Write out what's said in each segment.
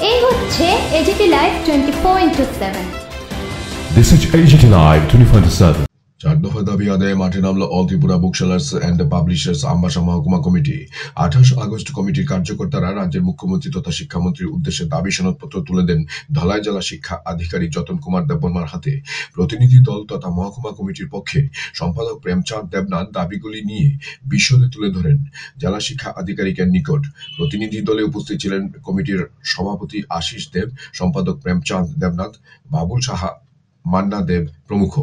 এই হচ্ছে AGT live 24/7। This is AGT Live 24/7. 4 দফা দাবি আদায়ে মাঠে নামল all Tripura book sellers and publishers Ambassa মহকুমা কমিটি। 28 আগস্ট কমিটির কার্যকর্তারা রাজ্যের মুখ্যমন্ত্রী তথা শিক্ষামন্ত্রীর উদ্দেশ্যে দাবি সনদপত্র তুলে দেন ধলাই জেলা শিক্ষা আধিকারিক যতন কুমার দেববর্মার হাতে। প্রতিনিধি দল তথা মহকুমা কমিটির পক্ষে সম্পাদক প্রেমচাঁদ দেবনাথ দাবিগুলি নিয়ে বিশদে তুলে ধরেন জেলা শিক্ষা আধিকারিকের নিকট। প্রতিনিধি দলে উপস্থিত ছিলেন কমিটির সভাপতি আশিস দেব, সম্পাদক প্রেমচাঁদ দেবনাথ, বাবুল সাহা, মান্না দেব প্রমুখ।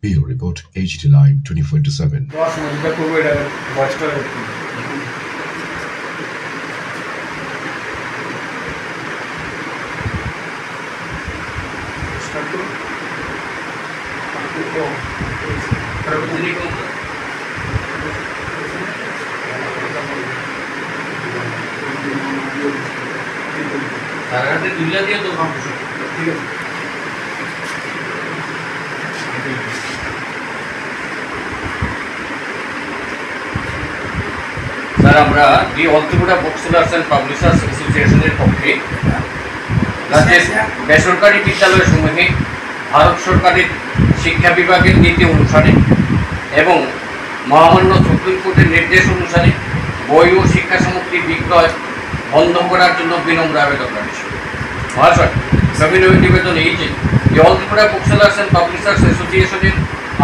Bureau Report, AGT Live 24/7. Sir, আমরা the all Tripura book sellers and publishers অ্যাসোসিয়েশনের পক্ষে রাজ্যের বেসরকারি বিদ্যালয়সমূহে ভারত সরকারের শিক্ষা বিভাগের নীতি অনুসারে এবং মহামান্য সুপ্রিম কোর্টের নির্দেশ অনুসারে বই ও শিক্ষা সামগ্রী বিক্রয় বন্ধ করার জন্য বিনম্র আবেদন রাখছি। মহাশয়, সবিনয় নিবেদন এই যে the all Tripura book sellers and publishers অ্যাসোসিয়েশনের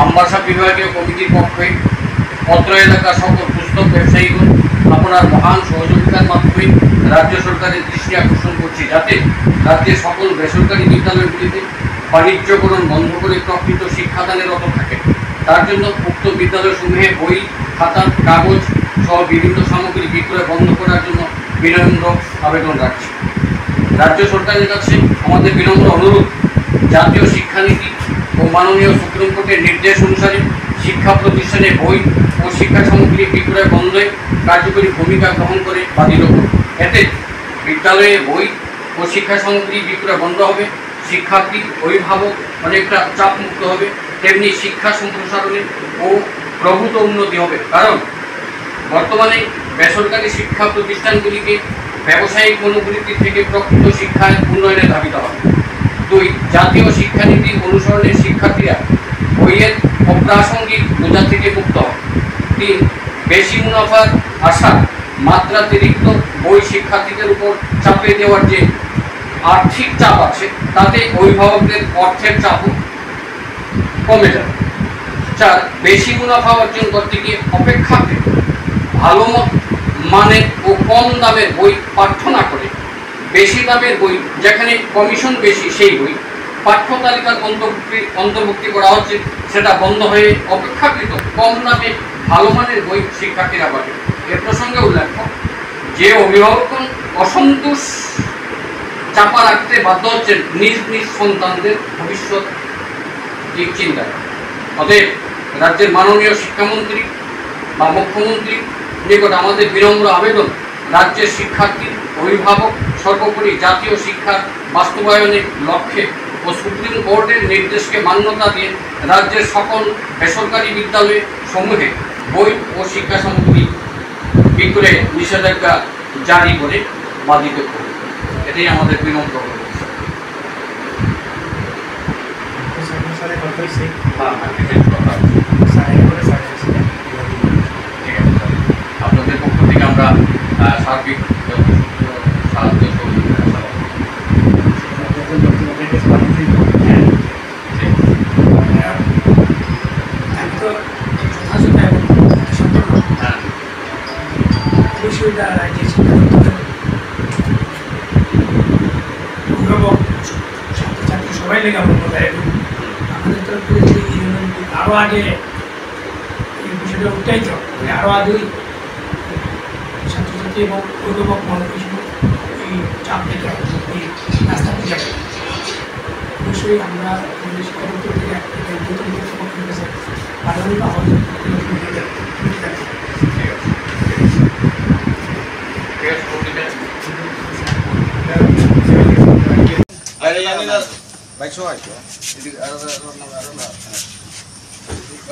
আমবাসা বিভাগীয় কমিটির পক্ষে অত্র এলাকার সকল পুস্তক ব্যবসায়ীগণ আপনার মহান সহযোগিতার মাধ্যমে রাজ্য সরকারের দৃষ্টি আকর্ষণ করছি, যাতে রাজ্যের সকল বেসরকারি বিদ্যালয়গুলিতে বাণিজ্যকরণ বন্ধ করে প্রকৃত শিক্ষাদানে রত থাকে। তার জন্য উক্ত বিদ্যালয়সমূহে বই, খাতা, কাগজ সহ বিভিন্ন সামগ্রী বিক্রয় বন্ধ করার জন্য বিনম্র আবেদন রাখছি। রাজ্য সরকারের কাছে আমাদের বিনম্র অনুরোধ, জাতীয় শিক্ষানীতি ও মাননীয় সুপ্রিম কোর্টের নির্দেশ অনুসারে শিক্ষা প্রতিষ্ঠানে বই ও শিক্ষা সামগ্রী বিক্রয় বন্ধে কার্যকরী ভূমিকা গ্রহণ করে বাধিত করুন। এতে বিদ্যালয়ে বই ও শিক্ষা সামগ্রী বিক্রয় বন্ধ হবে, শিক্ষার্থী, অভিভাবক অনেকটা চাপমুক্ত হবে, তেমনি শিক্ষা সম্প্রসারণে ও প্রভূত উন্নতি হবে। কারণ বর্তমানে বেসরকারি শিক্ষা প্রতিষ্ঠানগুলিকে ব্যবসায়িক মনোবৃত্তি থেকে প্রকৃত শিক্ষায় উন্নয়নে ধাবিত হবে। 2, জাতীয় শিক্ষানীতি অনুসরণের শিক্ষার্থীরা বইয়ের অপ্রাসঙ্গিক বোঝা থেকে মুক্ত হবে। 3, বেশি মুনাফার আশা মাত্রাতিরিক্ত বই শিক্ষার্থীদের উপর চাপিয়ে দেওয়ার যে আর্থিক চাপ আছে, তাতে অভিভাবকদের অর্থের চাপও কমে যাবে। 4, বেশি মুনাফা অর্জন করতে গিয়ে অপেক্ষাকৃত ভালো মানের ও কম দামের বই পাঠ্য না করে বেশি দামের বই, যেখানে কমিশন বেশি সেই বই পাঠ্য তালিকার অন্তর্ভুক্তি করা হচ্ছে, সেটা বন্ধ হয়ে অপেক্ষাকৃত কম দামে ভালো মানের বই শিক্ষার্থীরা পাবে। এ প্রসঙ্গে উল্লেখ্য, যে অভিভাবকগণ অসন্তোষ চাপা রাখতে বাধ্য হচ্ছেন নিজ নিজ সন্তানদের ভবিষ্যৎ দিক চিন্তায়। অতএব রাজ্যের মাননীয় শিক্ষামন্ত্রী বা মুখ্যমন্ত্রী নিকট আমাদের বিনম্র আবেদন, রাজ্যের শিক্ষার্থী, অভিভাবক, সর্বোপরি জাতীয় শিক্ষার বাস্তবায়নের লক্ষ্যে ও সুপ্রিম কোর্টের নির্দেশকে মান্যতা দিয়ে রাজ্যের সকল বেসরকারি বিদ্যালয় সমূহে বই ও শিক্ষা সামগ্রী বিক্রয়ে নিষেধাজ্ঞা জারি করে বাধিত করবে। এটাই আমাদের বিনম্র অনুরোধ। আপনাদের পক্ষ থেকে আমরা সার্বিক সাহায্য সহযোগিতা সবাই লেগে আমাদের আরো আগে এই বিষয়টা উঠাইতে হবে, আরো আগে ছাত্রছাত্রী এবং অভিভাবক মনে এই চাপ নিতে হবে, এই রাস্তা থেকে অবশ্যই আমরা শিক্ষামন্ত্রী থেকে আগামী বাইক সবাই